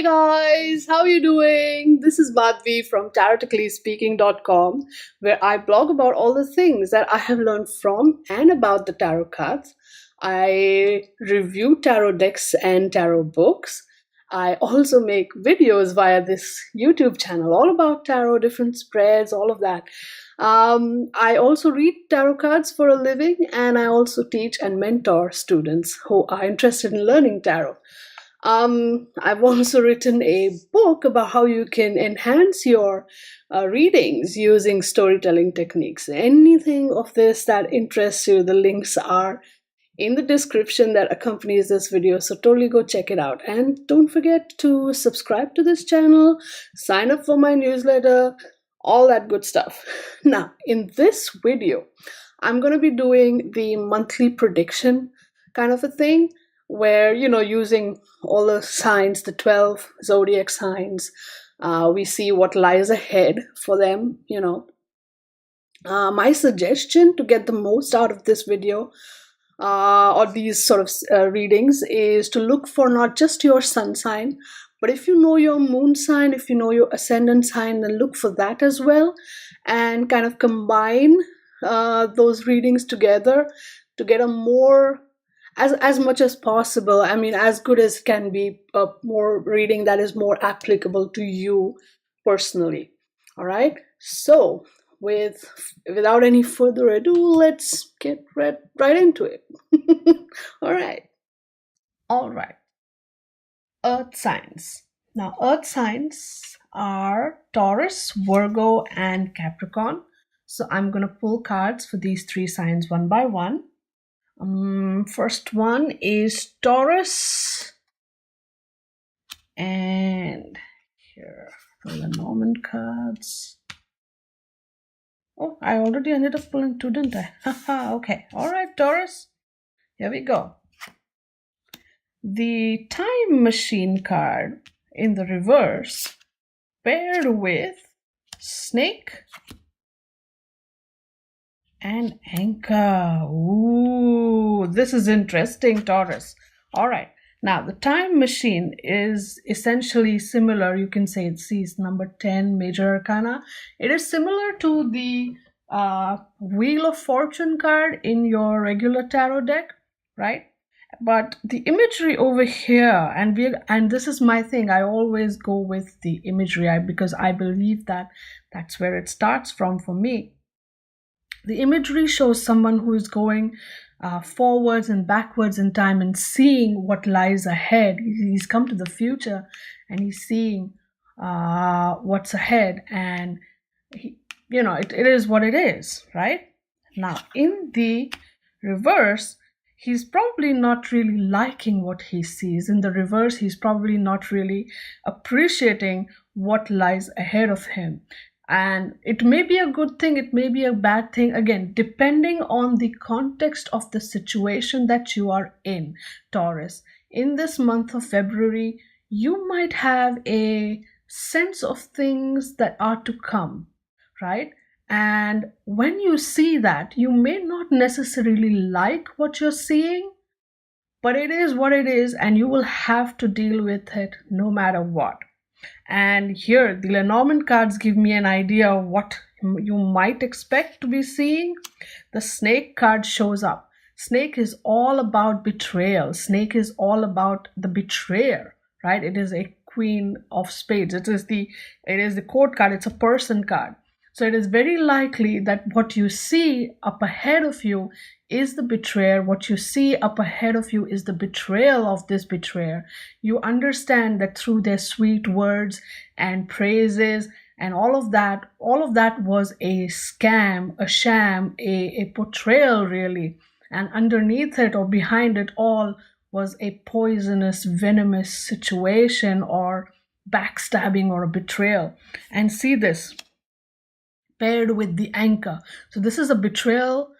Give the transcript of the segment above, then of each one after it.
Hey guys, how you doing? This is Madhvi from TaroticallySpeaking.com, where I blog about all the things that I have learned from and about the tarot cards. I review tarot decks and tarot books. I also make videos via this YouTube channel all about tarot, different spreads, all of that. I also read tarot cards for a living, and I also teach and mentor students who are interested in learning tarot. I've also written a book about how you can enhance your readings using storytelling techniques. Anything of this that interests you, the links are in the description that accompanies this video, so totally go check it out. And don't forget to subscribe to this channel, sign up for my newsletter, all that good stuff. Now, in this video, I'm going to be doing the monthly prediction kind of a thing, where, using all the signs, the 12 zodiac signs, we see what lies ahead for them. My suggestion to get the most out of this video or these sort of readings is to look for not just your sun sign, but if you know your moon sign, if you know your ascendant sign, then look for that as well, and kind of combine those readings together to get a more, as much as possible, as good as can be, a more reading that is more applicable to you personally. All right, so without any further ado, let's get right into it. all right, earth signs. Now, earth signs are Taurus, Virgo, and Capricorn. So I'm going to pull cards for these three signs one by one. First one is Taurus, and here are the Norman cards. Oh, I already ended up pulling two, didn't I? Haha, okay. All right, Taurus. Here we go. The Time Machine card in the reverse, paired with Snake and Anchor. Ooh, this is interesting, Taurus. All right. Now, the Time Machine is essentially similar. You can say it's number 10, Major Arcana. It is similar to the Wheel of Fortune card in your regular tarot deck, right? But the imagery over here, and this is my thing, I always go with the imagery because I believe that that's where it starts from for me. The imagery shows someone who is going forwards and backwards in time and seeing what lies ahead. He's come to the future and he's seeing what's ahead, and it is what it is, right? Now, in the reverse, he's probably not really liking what he sees. In the reverse, he's probably not really appreciating what lies ahead of him. And it may be a good thing, it may be a bad thing, again, depending on the context of the situation that you are in, Taurus. In this month of February, you might have a sense of things that are to come, right? And when you see that, you may not necessarily like what you're seeing, but it is what it is, and you will have to deal with it no matter what. And here, the Lenormand cards give me an idea of what you might expect to be seeing. The Snake card shows up. Snake is all about betrayal. Snake is all about the betrayer, right? It is a Queen of Spades. It is the Court card. It's a person card. So it is very likely that what you see up ahead of you is the betrayer. What you see up ahead of you is the betrayal of this betrayer. You understand that through their sweet words and praises and all of that was a scam, a sham, a portrayal really. And underneath it or behind it all was a poisonous, venomous situation or backstabbing or a betrayal. And see this paired with the Anchor. So this is a betrayal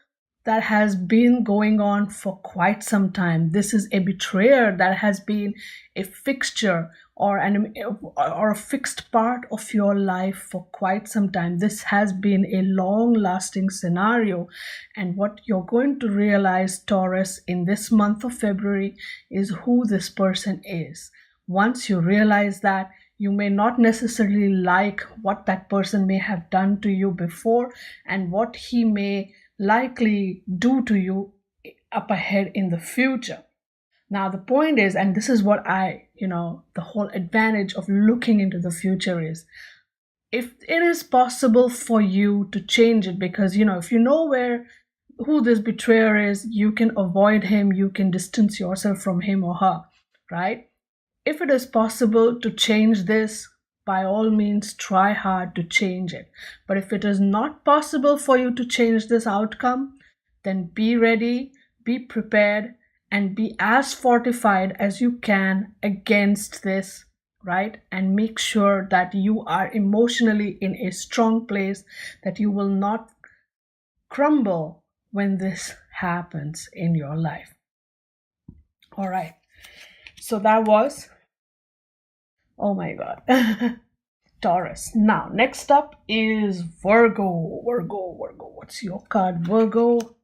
that has been going on for quite some time. This is a betrayer that has been a fixture or a fixed part of your life for quite some time. This has been a long-lasting scenario. And what you're going to realize, Taurus, in this month of February is who this person is. once you realize that, you may not necessarily like what that person may have done to you before and what he may likely do to you up ahead in the future. Now, the point is, and this is what the whole advantage of looking into the future is, if it is possible for you to change it, because, if you know who this betrayer is, you can avoid him, you can distance yourself from him or her, right? If it is possible to change this, by all means, try hard to change it. But if it is not possible for you to change this outcome, then be ready, be prepared, and be as fortified as you can against this, right? And make sure that you are emotionally in a strong place, that you will not crumble when this happens in your life. All right. So that was, oh my God, Taurus. Now, next up is Virgo. Virgo. What's your card, Virgo?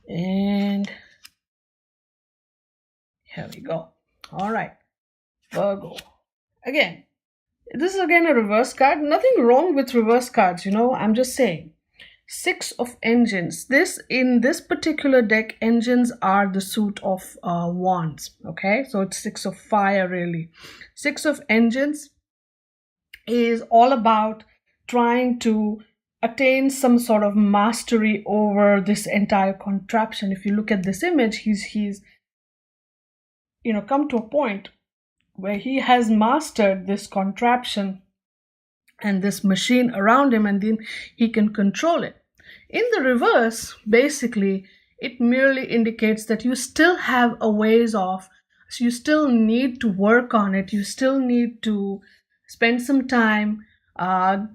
And here we go. All right, Virgo. Again, this is again a reverse card. Nothing wrong with reverse cards, I'm just saying. 6 of engines. In this particular deck, engines are the suit of wands. Okay, so it's 6 of fire, really. 6 of engines is all about trying to attain some sort of mastery over this entire contraption. If you look at this image, he's come to a point where he has mastered this contraption and this machine around him, and then he can control it. In the reverse, basically, it merely indicates that you still have a ways off. So you still need to work on it. You still need to spend some time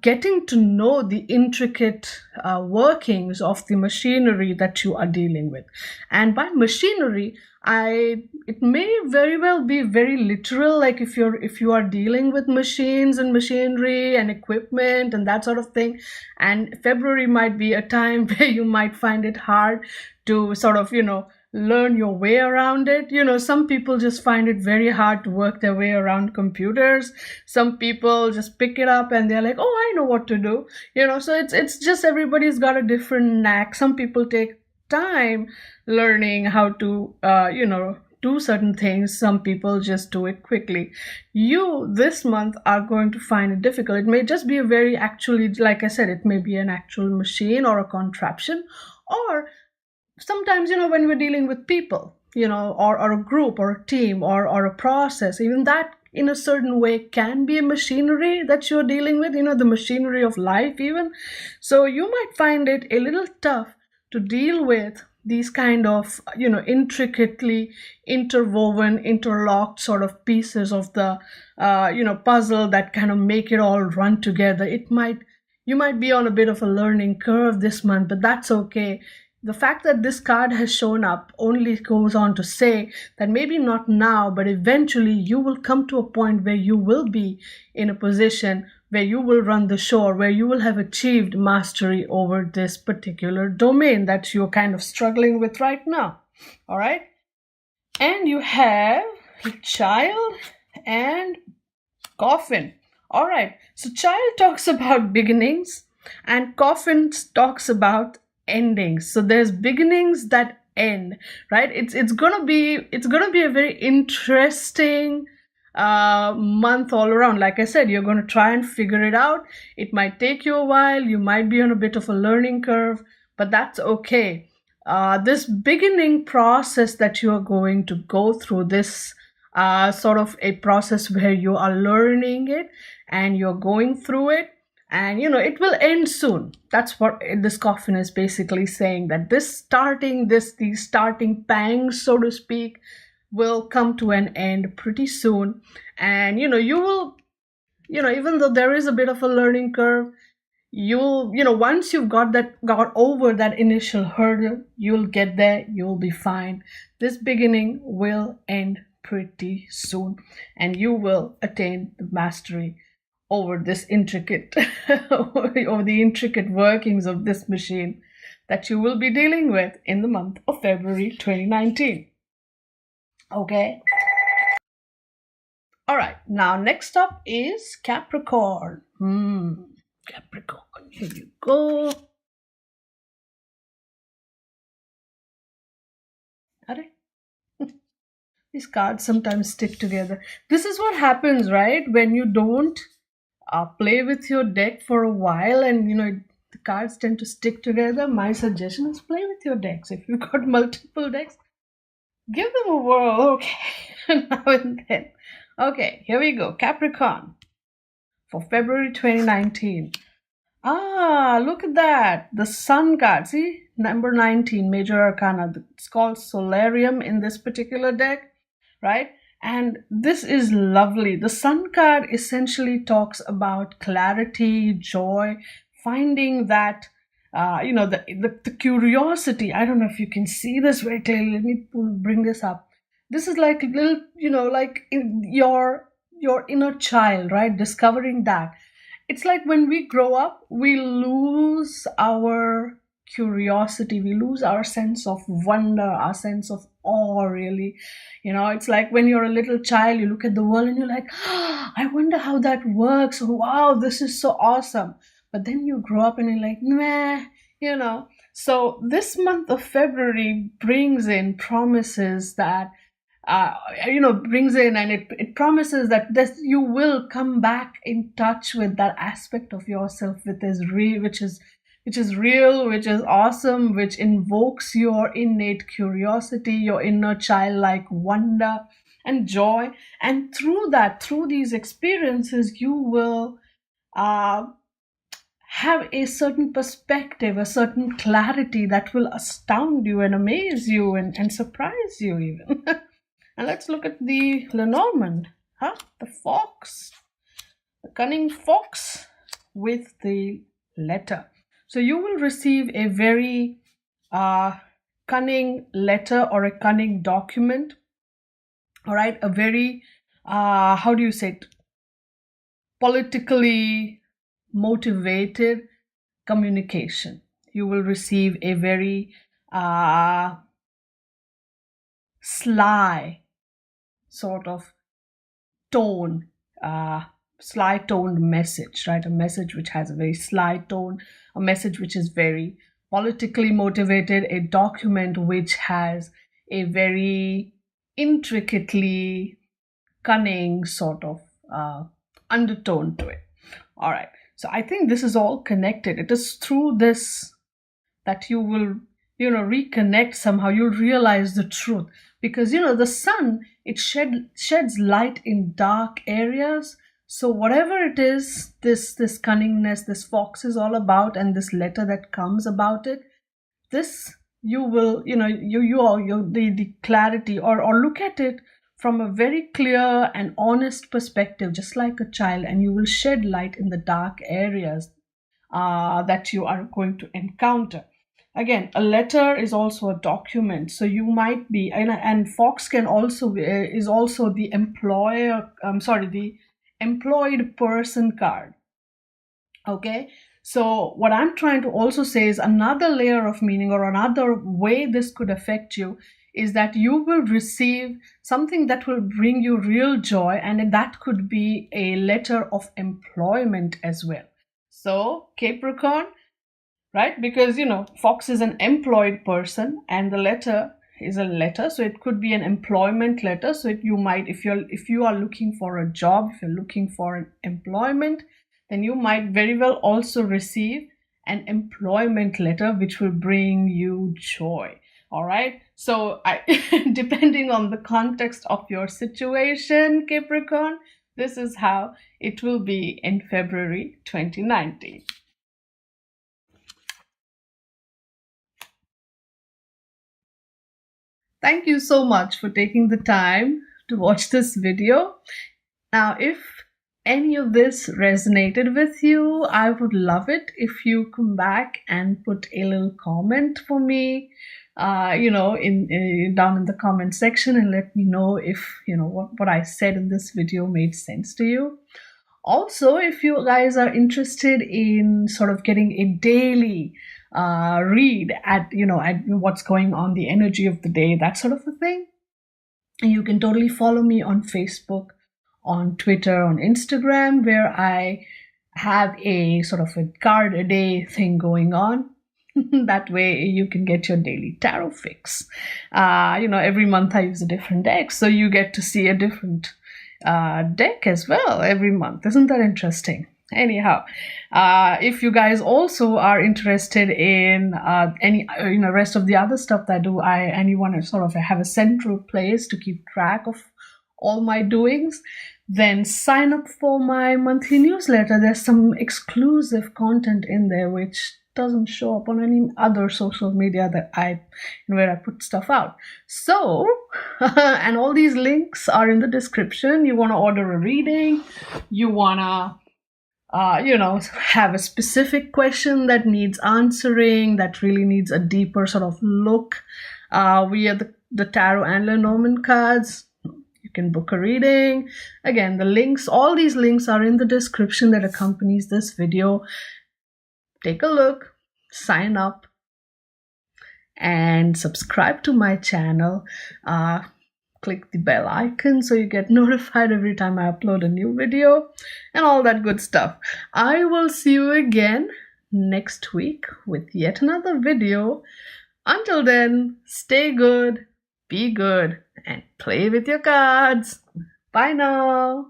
getting to know the intricate workings of the machinery that you are dealing with. And by machinery, it may very well be very literal, like if you are dealing with machines and machinery and equipment and that sort of thing. And February might be a time where you might find it hard to sort of learn your way around it. Some people just find it very hard to work their way around computers. Some people just pick it up and they're like, oh, I know what to do. So it's just everybody's got a different knack. Some people take time learning how to do certain things. Some people just do it quickly. You this month are going to find it difficult. It may just be like I said, it may be an actual machine or a contraption, or sometimes when we're dealing with people, or a group or a team or a process, even that in a certain way can be a machinery that you're dealing with, the machinery of life even. So you might find it a little tough to deal with these kind of intricately interwoven, interlocked sort of pieces of the puzzle that kind of make it all run together. You might be on a bit of a learning curve this month, but that's okay. The fact that this card has shown up only goes on to say that maybe not now, but eventually you will come to a point where you will be in a position where you will run the show, where you will have achieved mastery over this particular domain that you're kind of struggling with right now. All right. And you have Child and Coffin. All right. So Child talks about beginnings and Coffin talks about endings. So there's beginnings that end, right? It's gonna be a very interesting month all around. Like I said, you're going to try and figure it out. It might take you a while. You might be on a bit of a learning curve, but that's okay. This beginning process that you are going to go through, this sort of a process where you are learning it and you're going through it, and it will end soon. That's what this Coffin is basically saying, that these starting pangs, so to speak, will come to an end pretty soon. And you will, even though there is a bit of a learning curve, you'll once you've got over that initial hurdle, you'll get there, you'll be fine. This beginning will end pretty soon and you will attain the mastery over this over the intricate workings of this machine that you will be dealing with in the month of February 2019. Okay. All right, now next up is Capricorn. Capricorn, here you go. These cards sometimes stick together. This is what happens, right? When you don't play with your deck for a while and the cards tend to stick together. My suggestion is play with your decks. If you've got multiple decks, give them a whirl, okay, now and then. Okay, here we go. Capricorn for February 2019. Look at that. The Sun card. See? Number 19, Major Arcana. It's called Solarium in this particular deck, right? And this is lovely. The Sun card essentially talks about clarity, joy, finding that, the curiosity. I don't know if you can see this very clearly. Let me bring this up. This is like a little, like in your inner child, right? Discovering that. It's like when we grow up, we lose our curiosity, we lose our sense of wonder, our sense of awe, really. It's like when you're a little child, you look at the world and you're like, I wonder how that works. Wow, this is so awesome. But then you grow up and you're like, meh. So this month of February brings in promises that brings in, and it promises that you will come back in touch with that aspect of yourself which is real, which is awesome, which invokes your innate curiosity, your inner childlike wonder and joy. And through these experiences, you will have a certain perspective, a certain clarity that will astound you and amaze you and surprise you even. And let's look at the Lenormand, the fox, the cunning fox with the letter. So you will receive a very cunning letter or a cunning document, all right, a very, how do you say it, politically motivated communication. You will receive a very sly sort of tone, sly toned message, right? A message which has a very sly tone, a message which is very politically motivated, a document which has a very intricately cunning sort of undertone to it. All right. So I think this is all connected. It is through this that you will, reconnect somehow. You'll realize the truth. Because, the sun, it sheds light in dark areas. So whatever it is, this cunningness, this fox is all about, and this letter that comes about it, this you will, the clarity, or look at it from a very clear and honest perspective, just like a child, and you will shed light in the dark areas that you are going to encounter. Again, a letter is also a document, so you might be, and fox can also is also the the employed person card. Okay, so what I'm trying to also say is another layer of meaning, or another way this could affect you, is that you will receive something that will bring you real joy, and that could be a letter of employment as well. So Capricorn, right? Because fox is an employed person and the letter is a letter, so it could be an employment letter. So you might, if you are looking for a job, if you're looking for an employment, then you might very well also receive an employment letter which will bring you joy. All right, so depending on the context of your situation, Capricorn, this is how it will be in February 2019. Thank you so much for taking the time to watch this video. Now, if any of this resonated with you, I would love it if you come back and put a little comment for me, down in the comment section, and let me know if, what I said in this video made sense to you. Also, if you guys are interested in sort of getting a daily read at what's going on, the energy of the day, that sort of a thing, you can totally follow me on Facebook on Twitter, on Instagram, where I have a sort of a card a day thing going on. That way you can get your daily tarot fix. Every month I use a different deck, so you get to see a different deck as well every month. Isn't that interesting? Anyhow, if you guys also are interested in any rest of the other stuff that I do, and you want to sort of have a central place to keep track of all my doings, then sign up for my monthly newsletter. There's some exclusive content in there which doesn't show up on any other social media where I put stuff out. So, and all these links are in the description. You want to order a reading, you want to have a specific question that needs answering, that really needs a deeper sort of look via the tarot and Lenormand cards, you can book a reading. Again, the links, all these links are in the description that accompanies this video. Take a look, sign up, and subscribe to my channel. Click the bell icon so you get notified every time I upload a new video and all that good stuff. I will see you again next week with yet another video. Until then, stay good, be good, and play with your cards. Bye now.